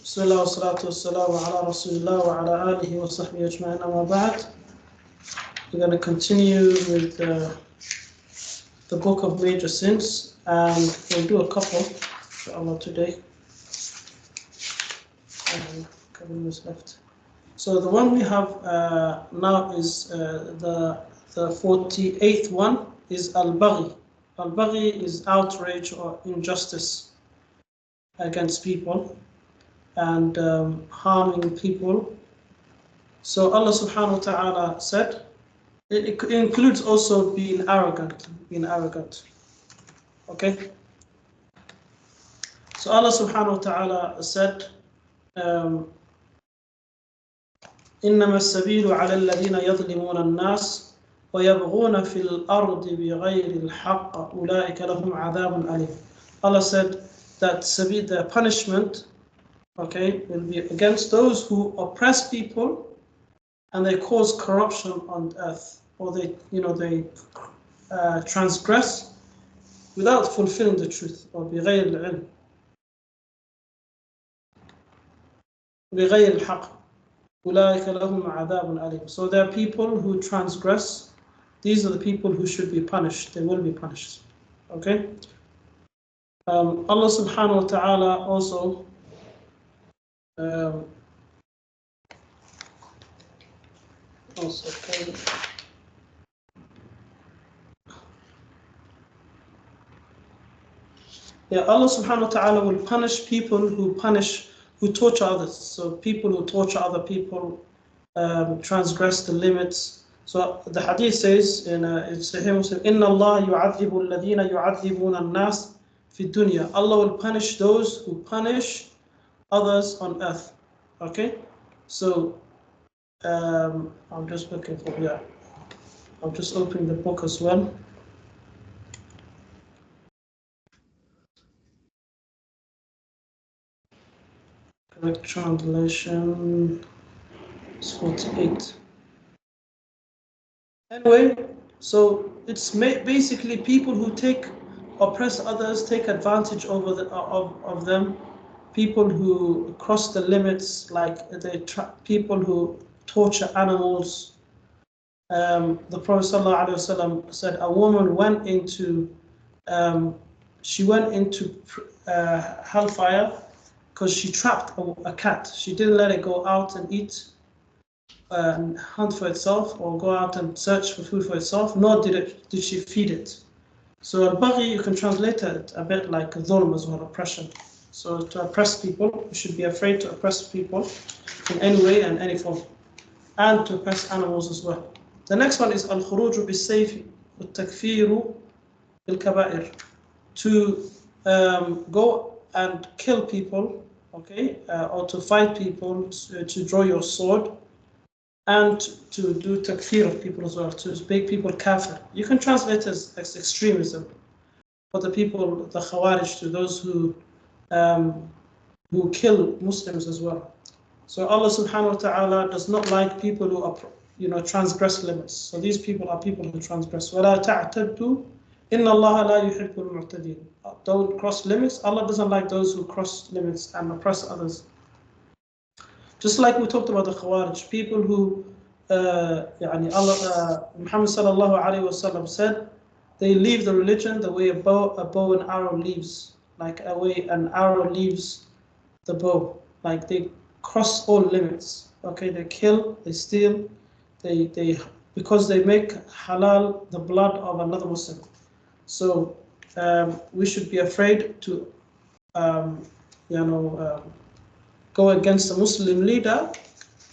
بسم الله والصلاة والسلام على رسول الله وعلى آله وصحبه أجمعين أما بعد. We're going to continue with the book of major sins, and we'll do a couple, inshallah, today. A couple minutes left. So the one we have now is the 48th one is al-baghi. Al-baghi is outrage or injustice against people and harming people. So Allah subhanahu wa ta'ala said, it includes also being arrogant. Okay? So Allah subhanahu wa ta'ala said, إنما السبيل على الذين يظلمون الناس ويبغون في الأرض بغير الحق أولئك لهم عذاب أليم. Allah said that the punishment, okay, will be against those who oppress people and they cause corruption on earth, or they transgress without fulfilling the truth, or بغير العلم, بغير الحق أولئك لهم عذاب أليم. So there are people who transgress. These are the people who should be punished. They will be punished. Okay. Allah subhanahu wa ta'ala also Allah subhanahu wa ta'ala will punish people who torture others. So people who torture other people, transgress the limits. So the hadith says in Sahih Muslim, Inna Allah yu'adhibu alladhina yu'adhibuna an-nas fi dunya. Allah will punish those who punish others on earth. Okay? So I'm just looking for I'm just opening the book as well. Correct translation is 48. Anyway, so it's basically people who oppress others, take advantage of them, people who cross the limits, like people who torture animals. The Prophet ﷺ said a woman went into hellfire because she trapped a cat. She didn't let it go out and eat and hunt for itself, or go out and search for food for itself, nor did she feed it. So al-baghi, you can translate it a bit like dhulm as well, oppression. So to oppress people, you should be afraid to oppress people in any way and any form, and to oppress animals as well. The next one is al-khuruj bis-sayf wa-takfiru bil-kaba'ir, to go and kill people, okay, or to fight people, to draw your sword, and to do takfir of people as well, to make people kafir. You can translate it as extremism for the people, the khawarij, to those who kill Muslims as well. So Allah subhanahu wa ta'ala does not like people who transgress limits. So these people are people who transgress. وَلَا تَعْتَدُّوا إِنَّ اللَّهَ لَا يُحِبُّ الْمُعْتَدِينَ. Don't cross limits. Allah doesn't like those who cross limits and oppress others. Just like we talked about the Khawarij, people who, Muhammad sallallahu alayhi wa sallam said, they leave the religion the way a bow and arrow leaves, like a way an arrow leaves the bow. Like they cross all limits. Okay, they kill, they steal, because they make halal the blood of another Muslim. So we should be afraid to, go against a Muslim leader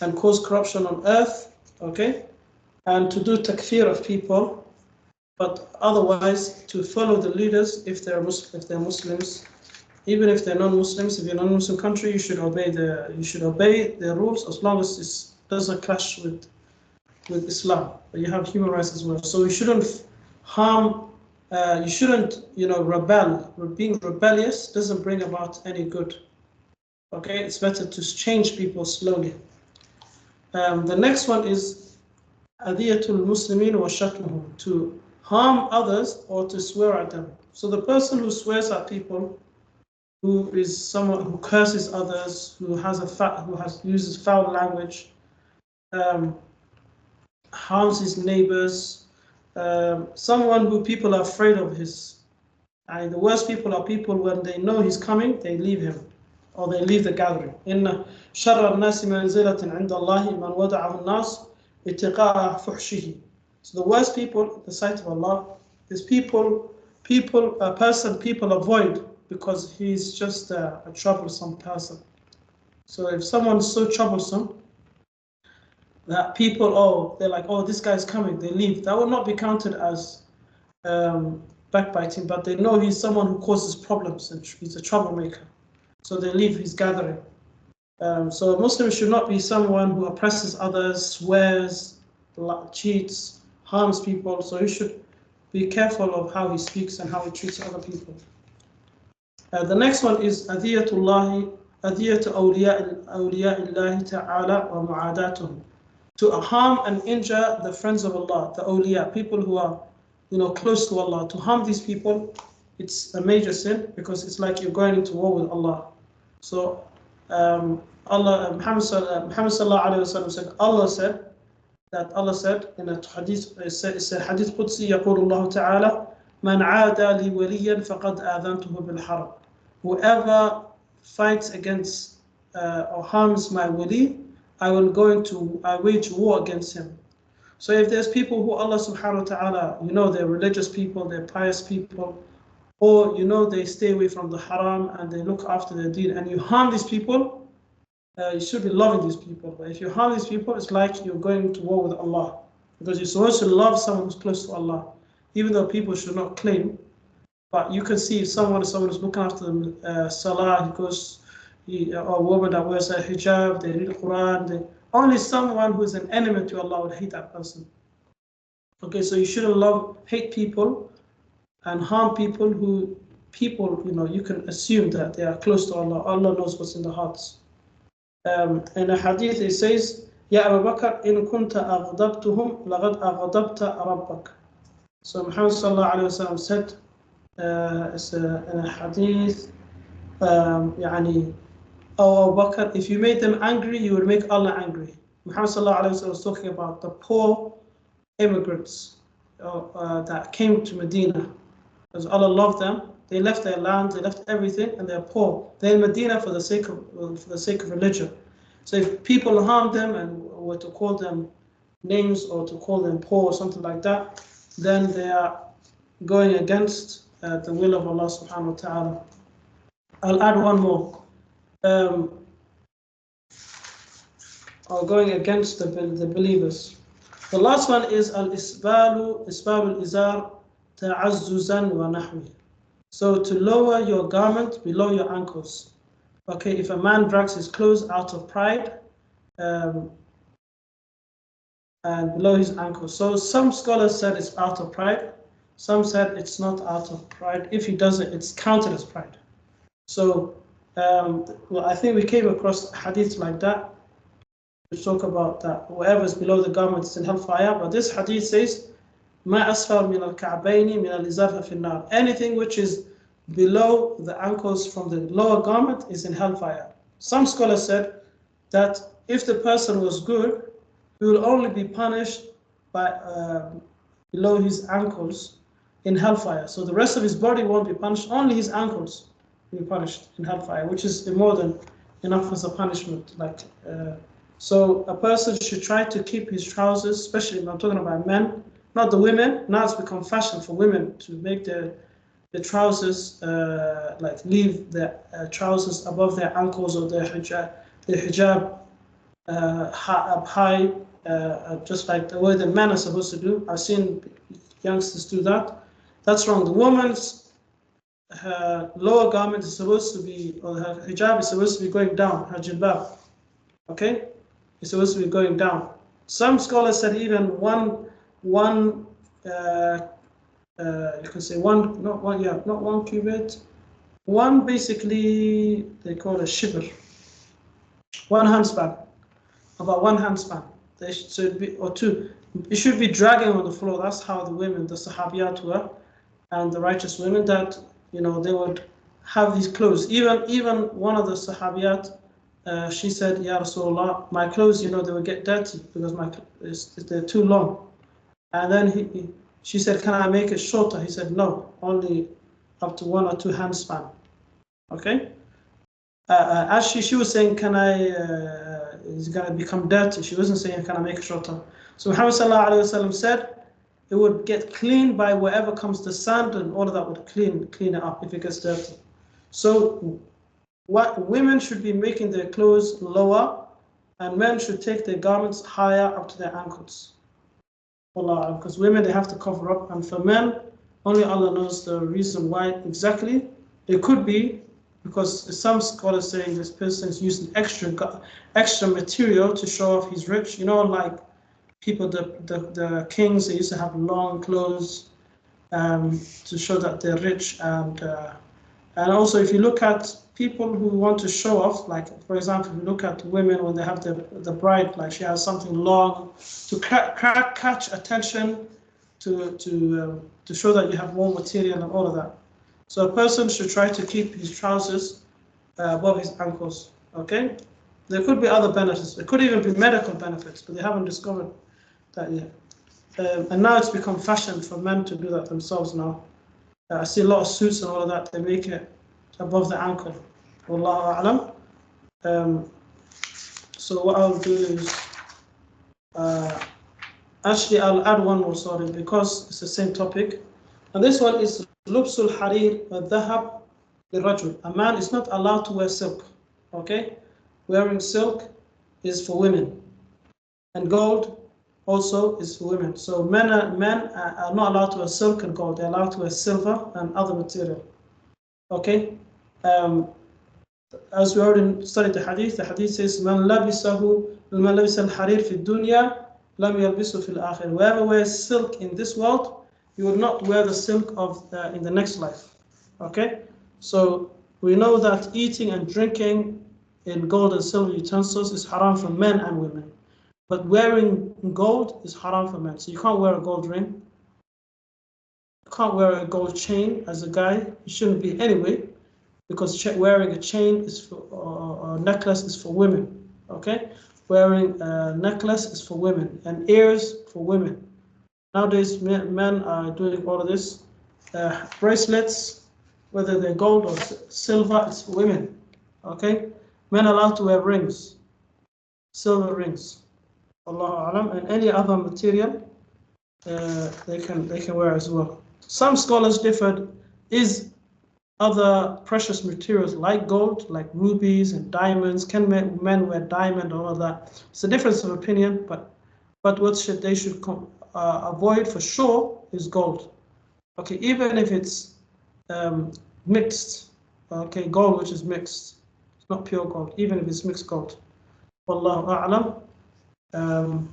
and cause corruption on earth, okay, and to do takfir of people, but otherwise to follow the leaders if they're Muslims, even if they're non-Muslims. If you're in a non-Muslim country, you should obey the rules as long as it doesn't clash with Islam. But you have human rights as well, so you shouldn't harm. You shouldn't, rebel. Being rebellious doesn't bring about any good. Okay, it's better to change people slowly. The next one is adiyatul muslimin wa shatmuhum, to harm others or to swear at them. So the person who swears at people who is someone who curses others, who uses foul language, harms his neighbors, someone who people are afraid of his. And the worst people are people when they know he's coming, they leave him, or they leave the gathering. إن شر الناس منزلة عند الله من ودعه الناس اتقاء فحشه. So the worst people in the sight of Allah is a person people avoid because he's just a troublesome person. So if someone's so troublesome that people, they're like, this guy's coming, they leave, that will not be counted as backbiting, but they know he's someone who causes problems and he's a troublemaker. So they leave his gathering. So a Muslim should not be someone who oppresses others, swears, cheats, harms people. So he should be careful of how he speaks and how he treats other people. The next one is أذية أولياء الله تعالى ومعاداتهم. To harm and injure the friends of Allah, the awliya, people who are close to Allah. To harm these people, it's a major sin because it's like you're going into war with Allah. So Muhammad sallallahu alaihi wasallam said, Allah said in a hadith, it's a hadith Qudsi, يقول الله تعالى من عادى لي وليا فقد آذنته بالحرب. Whoever fights against or harms my wali, I wage war against him. So if there's people who Allah subhanahu wa ta'ala, they're religious people, they're pious people, or they stay away from the haram and they look after their deen, and you harm these people, you should be loving these people. But if you harm these people, it's like you're going to war with Allah, because you're supposed to love someone who's close to Allah, even though people should not claim. But you can see if someone is looking after them, salah, or a woman that wears a hijab, they read the Quran, only someone who is an enemy to Allah would hate that person. Okay, so you shouldn't hate people and harm people you can assume that they are close to Allah. Allah knows what's in the hearts. In a hadith it says, Ya Abu Bakr, in kunta aghdabtuhum laqad aghdabta rabbak. So Muhammad sallallahu alaihi wasallam said in a hadith, Abu Bakr, if you made them angry, you will make Allah angry. Muhammad sallallahu alaihi wasallam was talking about the poor immigrants that came to Medina. Because Allah loved them, they left their land, they left everything, and they're poor. They're in Medina for the sake of religion. So if people harm them and were to call them names or to call them poor or something like that, then they are going against the will of Allah subhanahu wa ta'ala. I'll add one more. Or going against the believers. The last one is al-isbal al-izar ta'azzuzan wa nahwi. So to lower your garment below your ankles. Okay, if a man drags his clothes out of pride and below his ankles. So some scholars said it's out of pride. Some said it's not out of pride. If he does it, it's counted as pride. So I think we came across hadiths like that. We talk about that whatever is below the garment is in hellfire. But this hadith says, "Ma asfar min al-ka'bayni min al-izar fi an-nar." Anything which is below the ankles from the lower garment is in hellfire. Some scholars said that if the person was good, he will only be punished by below his ankles in hellfire. So the rest of his body won't be punished. Only his ankles will be punished in hellfire, which is more than enough as a punishment. So a person should try to keep his trousers, especially when I'm talking about men, not the women. Now it's become fashion for women to make the trousers leave the trousers above their ankles or their hijab up high, just like the way the men are supposed to do. I've seen youngsters do that. That's wrong. The woman's lower garment is supposed to be, or her hijab is supposed to be going down, her jilbab. Okay? It's supposed to be going down. Some scholars said even one you can say not one cubit, one basically they call a shibr, one handspan, about one handspan. So it'd be, or two. It should be dragging on the floor. That's how the women, the sahabiyat were, and the righteous women, that they would have these clothes. Even one of the Sahabiyat, she said, Ya Rasulullah, my clothes, they will get dirty because they're too long. And then she said, can I make it shorter? He said, no, only up to 1 or 2 hand span. Okay. As she was saying, can I? It's gonna become dirty. She wasn't saying, can I make it shorter? So Muhammad sallallahu alaihi wasallam said, it would get cleaned by wherever comes the sand, and all of that would clean it up if it gets dirty. So what women should be making their clothes lower, and men should take their garments higher up to their ankles. Allah, because women, they have to cover up, and for men, only Allah knows the reason why exactly. It could be because some scholars saying this person is using extra material to show off he's rich. Like people, the kings, they used to have long clothes to show that they're rich, and also if you look at people who want to show off, like for example, if you look at women when they have the bride, like she has something long to catch attention, to show that you have more material and all of that. So a person should try to keep his trousers above his ankles. Okay, there could be other benefits. There could even be medical benefits, but they haven't discovered that yet. And now it's become fashion for men to do that themselves now. I see a lot of suits and all of that, they make it above the ankle. Wallahu a'lam. So what I'll do is, actually I'll add one more, sorry, because it's the same topic. And this one is Lubsul Harir wa Dhahab lirajul. A man is not allowed to wear silk. Okay? Wearing silk is for women. And gold also is for women. So men are not allowed to wear silk and gold. They're allowed to wear silver and other material. Okay? As we already studied the hadith says, Man labisa al-harir fi dunya, lam yalbisu fil akhir. Whoever wears silk in this world, you will not wear the silk in the next life. Okay? So we know that eating and drinking in gold and silver utensils is haram for men and women. But wearing gold is haram for men. So you can't wear a gold ring. You can't wear a gold chain as a guy. You shouldn't be anyway, because wearing a chain is for, or a necklace is for women. Okay? Wearing a necklace is for women, and ears for women. Nowadays, men are doing all of this. Bracelets, whether they're gold or silver, it's for women. Okay? Men are allowed to wear rings, silver rings. Allahu A'lam, and any other material they can wear as well. Some scholars differed. Is other precious materials like gold, like rubies and diamonds, can men wear diamond or all of that? It's a difference of opinion, but what they should avoid for sure is gold. Okay, even if it's mixed. Okay, gold which is mixed. It's not pure gold, even if it's mixed gold. Wallahu A'lam.